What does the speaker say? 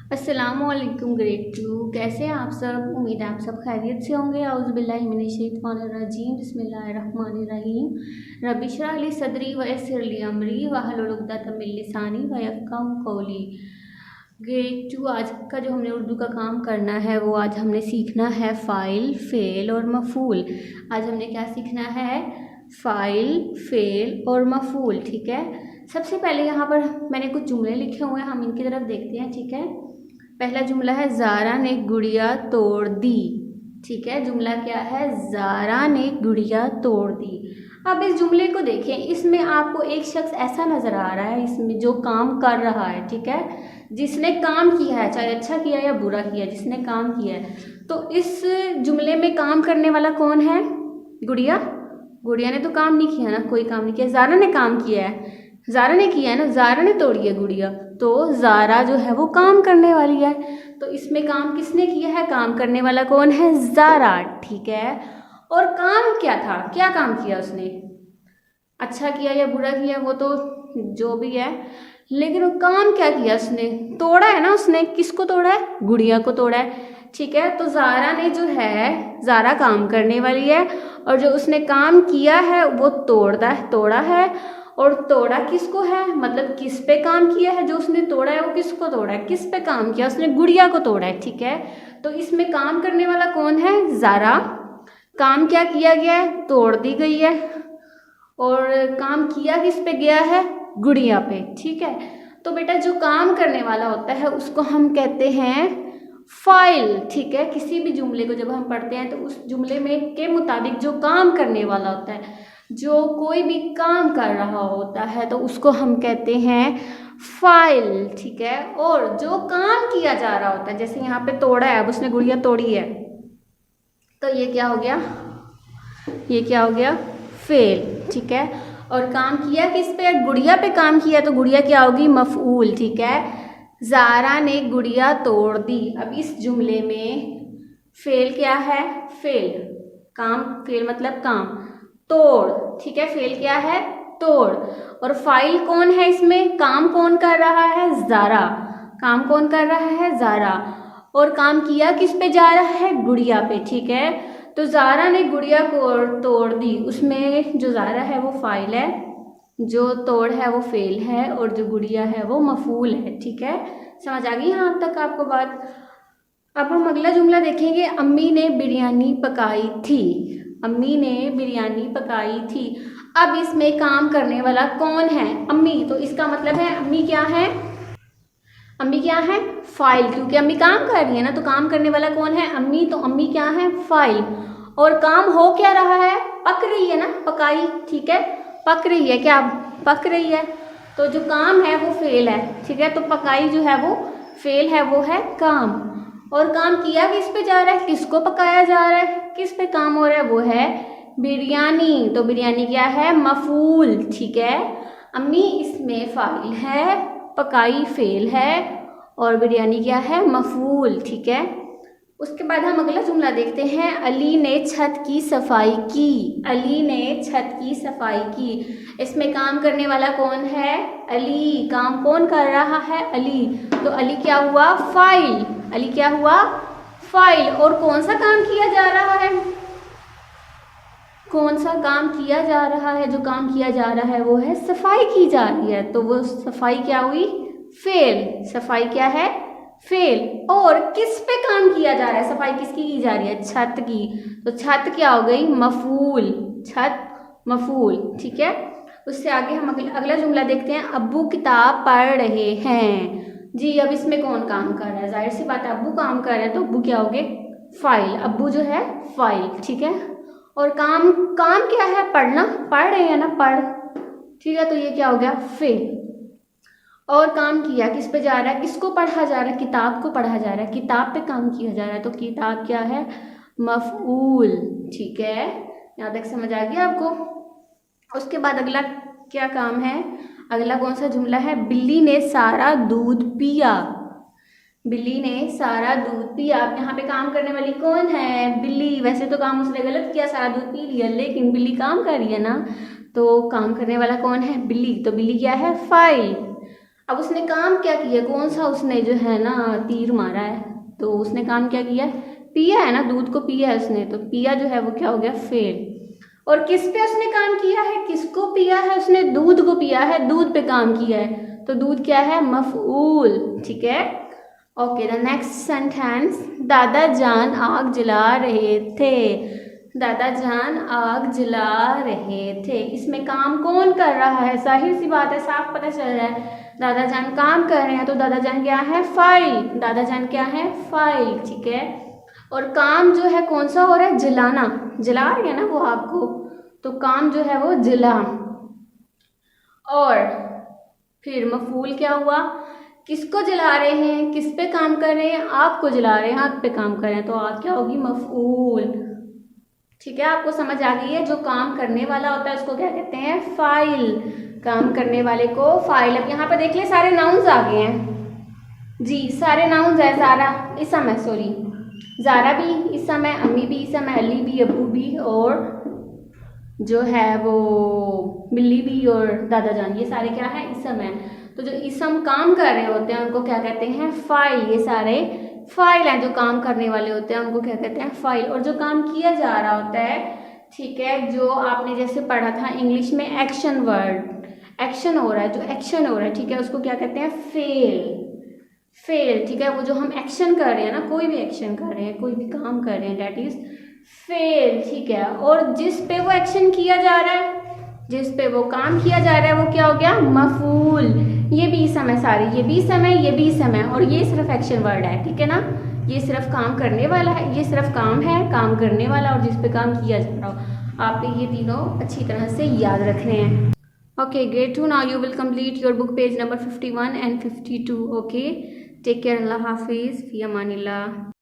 अस्सलामुअलैकुम ग्रेड 2। कैसे हैं आप सब? उम्मीद है आप सब खैरियत से होंगे। औज़ुबिल्लाहिमिनश्शैतानिर्रजीम बिस्मिल्लाहिर्रहमानिर्रहीम। रब्बि इश्रह ली सदरी व यस्सिर ली अमरी वहलुल उक़दतम मिन लिसानी व यफ़क़हू क़ौली। ग्रेड 2 आज का जो हमने उर्दू का काम करना है वो आज हमने सीखना है फ़ाइल, फ़ेल और मफ़ूल। आज हमने क्या सीखना है? फ़ाइल, फ़ेल और मफ़ूल। ठीक है, सबसे पहले यहाँ पर मैंने कुछ जुमले लिखे हुए हैं, हम इनकी तरफ देखते हैं। ठीक है, पहला जुमला है ज़ारा ने गुड़िया तोड़ दी। ठीक है, जुमला क्या है? ज़ारा ने गुड़िया तोड़ दी। अब इस जुमले को देखें, इसमें आपको एक शख्स ऐसा नज़र आ रहा है इसमें जो काम कर रहा है। ठीक है, जिसने काम किया है, चाहे अच्छा किया या बुरा किया, जिसने काम किया है। तो इस जुमले में काम करने वाला कौन है? गुड़िया। गुड़िया ने तो काम नहीं किया ना, कोई काम नहीं किया। ज़ारा ने काम किया है, ज़ारा ने किया है ना, ज़ारा ने तोड़ी है गुड़िया, तो ज़ारा जो है वो काम करने वाली है। तो इसमें काम किसने किया है? काम करने वाला कौन है? ज़ारा। ठीक है, और काम क्या था? क्या काम किया उसने? अच्छा किया या बुरा किया वो तो जो भी है, लेकिन वो काम क्या किया? उसने तोड़ा है ना। उसने किसको तोड़ा है? गुड़िया को तोड़ा है। ठीक है, तो ज़ारा ने जो है, ज़ारा काम करने वाली है और जो उसने काम किया है वो तोड़ा है। और तोड़ा किसको है? मतलब किस पे काम किया है? जो उसने तोड़ा है वो किसको तोड़ा है? किस पे काम किया? उसने गुड़िया को तोड़ा है। ठीक है, तो इसमें काम करने वाला कौन है? ज़ारा। काम क्या किया गया है? तोड़ दी गई है। और काम किया किस पे गया है? गुड़िया पे। ठीक है, तो बेटा जो काम करने वाला होता है उसको हम कहते हैं फ़ाइल। ठीक है, किसी भी जुमले को जब हम पढ़ते हैं तो उस जुमले में के मुताबिक जो काम करने वाला होता है, जो कोई भी काम कर रहा होता है, तो उसको हम कहते हैं फ़ाइल। ठीक है, और जो काम किया जा रहा होता है, जैसे यहाँ पे तोड़ा है, अब उसने गुड़िया तोड़ी है, तो ये क्या हो गया? ये क्या हो गया? फ़ेल। ठीक है, और काम किया किस पे? गुड़िया पे काम किया, तो गुड़िया क्या होगी? मफ़ऊल। ठीक है, ज़ारा ने गुड़िया तोड़ दी। अब इस जुमले में फ़ेल क्या है? फ़ेल, काम, फ़ेल मतलब काम, तोड़। ठीक है, फ़ेल क्या है? तोड़। और फ़ाइल कौन है इसमें? काम कौन कर रहा है? ज़ारा। काम कौन कर रहा है? ज़ारा। और काम किया किस पे जा रहा है? गुड़िया पे। ठीक है, तो ज़ारा ने गुड़िया को तोड़ दी, उसमें जो ज़ारा है वो फ़ाइल है, जो तोड़ है वो फ़ेल है, और जो गुड़िया है वो मफ़ूल है। ठीक है, समझ आ गई यहाँ तक आपको बात? अब हम अगला जुमला देखेंगे। अम्मी ने बिरयानी पकाई थी। अम्मी ने बिरयानी पकाई थी। अब इसमें काम करने वाला कौन है? अम्मी। तो इसका मतलब है अम्मी क्या है? अम्मी क्या है? फ़ाइल, क्योंकि अम्मी काम कर रही है ना, तो काम करने वाला कौन है? अम्मी। तो अम्मी क्या है? फ़ाइल। और काम हो क्या रहा है? पक रही है ना, पकाई। ठीक है, पक रही है, क्या पक रही है, तो जो काम है वो फ़ेल है। ठीक है, तो पकाई जो है वो फ़ेल है, वो है काम। और काम किया किस पे जा रहा है? किसको पकाया जा रहा है? किस पे काम हो रहा है? वो है बिरयानी। तो बिरयानी क्या है? मफ़ऊल। ठीक है, अम्मी इसमें फ़ाइल है, पकाई फ़ेल है, और बिरयानी क्या है? मफ़ऊल। ठीक है, उसके बाद हम अगला जुमला देखते हैं। अली ने छत की सफाई की। अली ने छत की सफाई की। इसमें काम करने वाला कौन है? अली। काम कौन कर रहा है? अली। तो अली क्या हुआ? फ़ाइल। अली क्या हुआ? फ़ाइल। और कौन सा काम किया जा रहा है? कौन सा काम किया जा रहा है? जो काम किया जा रहा है वो है सफाई की जा रही है, तो वो सफाई क्या हुई? फ़ेल। सफाई क्या है? फ़ेल। और किस पे काम किया जा रहा है? सफाई किसकी की जा रही है? छत की, तो छत क्या हो गई? मफ़ऊल। छत मफ़ऊल। ठीक है, उससे आगे हम अगला जुमला देखते हैं। अब्बू किताब पढ़ रहे हैं। जी, अब इसमें कौन काम कर रहा है? जाहिर सी बात है, अब्बू काम कर रहे हैं, तो अब्बू क्या हो गए? फ़ाइल। अब्बू जो है फ़ाइल। ठीक है, और काम, काम क्या है? पढ़ना, पढ़ रहे हैं ना, पढ़। ठीक है, तो ये क्या हो गया? फ़ेल। और काम किया किस पे जा रहा है? किसको पढ़ा जा रहा है? किताब को पढ़ा जा रहा है, किताब पे काम किया जा रहा है, तो किताब क्या है? मफ़ऊल। ठीक है, यहाँ तक समझ आ गया आपको? उसके बाद अगला क्या काम है? अगला कौन सा जुमला है? बिल्ली ने सारा दूध पिया। बिल्ली ने सारा दूध पिया। अब यहाँ पे काम करने वाली कौन है? बिल्ली। वैसे तो काम उसने गलत किया, सारा दूध पी लिया, लेकिन बिल्ली काम कर रही है ना, तो काम करने वाला कौन है? बिल्ली। तो बिल्ली क्या है? फ़ाइल। अब उसने काम क्या किया, कौन सा उसने जो है ना तीर मारा है, तो उसने काम क्या किया, पिया है ना, दूध को पिया है उसने, तो पिया जो है वो क्या हो गया, फेल। और किस पे उसने काम किया है, किसको पिया है उसने, दूध को पिया है, दूध पे काम किया है, तो दूध क्या है, मफऊल। ठीक है, ओके। द नेक्स्ट सेंटेंस, दादा जान आग जला रहे थे। दादा जान आग जला रहे थे, इसमें काम कौन कर रहा है, जाहिर सी बात है, साफ पता चल रहा है दादा जान काम कर रहे हैं, तो दादा जान क्या है, फाइल। दादा जान क्या है, फाइल। ठीक है, और काम जो है कौन सा हो रहा है, जलाना, जला रही है ना वो आपको, तो काम जो है वो जला। और फिर मफूल क्या हुआ, किसको जला रहे हैं, किस पे काम कर रहे हैं, आग को जला रहे हैं, आग पे काम कर रहे हैं, तो आग क्या होगी, मफूल। ठीक है, आपको समझ आ गई है, जो काम करने वाला होता है उसको क्या कहते हैं, फाइल। काम करने वाले को फाइल। अब यहाँ पे देख ले सारे नाउन्स आ गए हैं जी, सारे नाउन्स है, ज़ारा इस समय, सॉरी ज़ारा भी इस समय, अम्मी भी इस समय, अली भी, अबू भी, और जो है वो बिल्ली भी, और दादा जान, ये सारे क्या है, इसम है। तो जो इसम काम कर रहे होते हैं उनको क्या कहते हैं, फाइल। ये सारे फाइल हैं, जो काम करने वाले होते हैं उनको क्या कहते हैं, फाइल। और जो काम किया जा रहा होता है, ठीक है, जो आपने जैसे पढ़ा था इंग्लिश में, एक्शन वर्ड, एक्शन हो रहा है, जो एक्शन हो रहा है, ठीक है, उसको क्या कहते हैं, फेल। फेल, ठीक है, वो जो हम एक्शन कर रहे हैं ना, कोई भी एक्शन कर रहे हैं, कोई भी काम कर रहे हैं, दैट इज फेल। ठीक है, और जिस पे वो एक्शन किया जा रहा है, जिस पे वो काम किया जा रहा है, वो क्या हो गया, मफूल। ये भी समय, सारे ये भी समय, ये भी समय, और ये सिर्फ एक्शन वर्ड है, ठीक है ना, ये सिर्फ काम करने वाला है, ये सिर्फ काम है, काम करने वाला, और जिस पे काम किया जा रहा हो। आपको ये तीनों अच्छी तरह से याद रखने हैं। Okay, grade 2, now you will complete your book page number 51 and 52. Okay, take care. Allah Hafiz. Fi amanillah.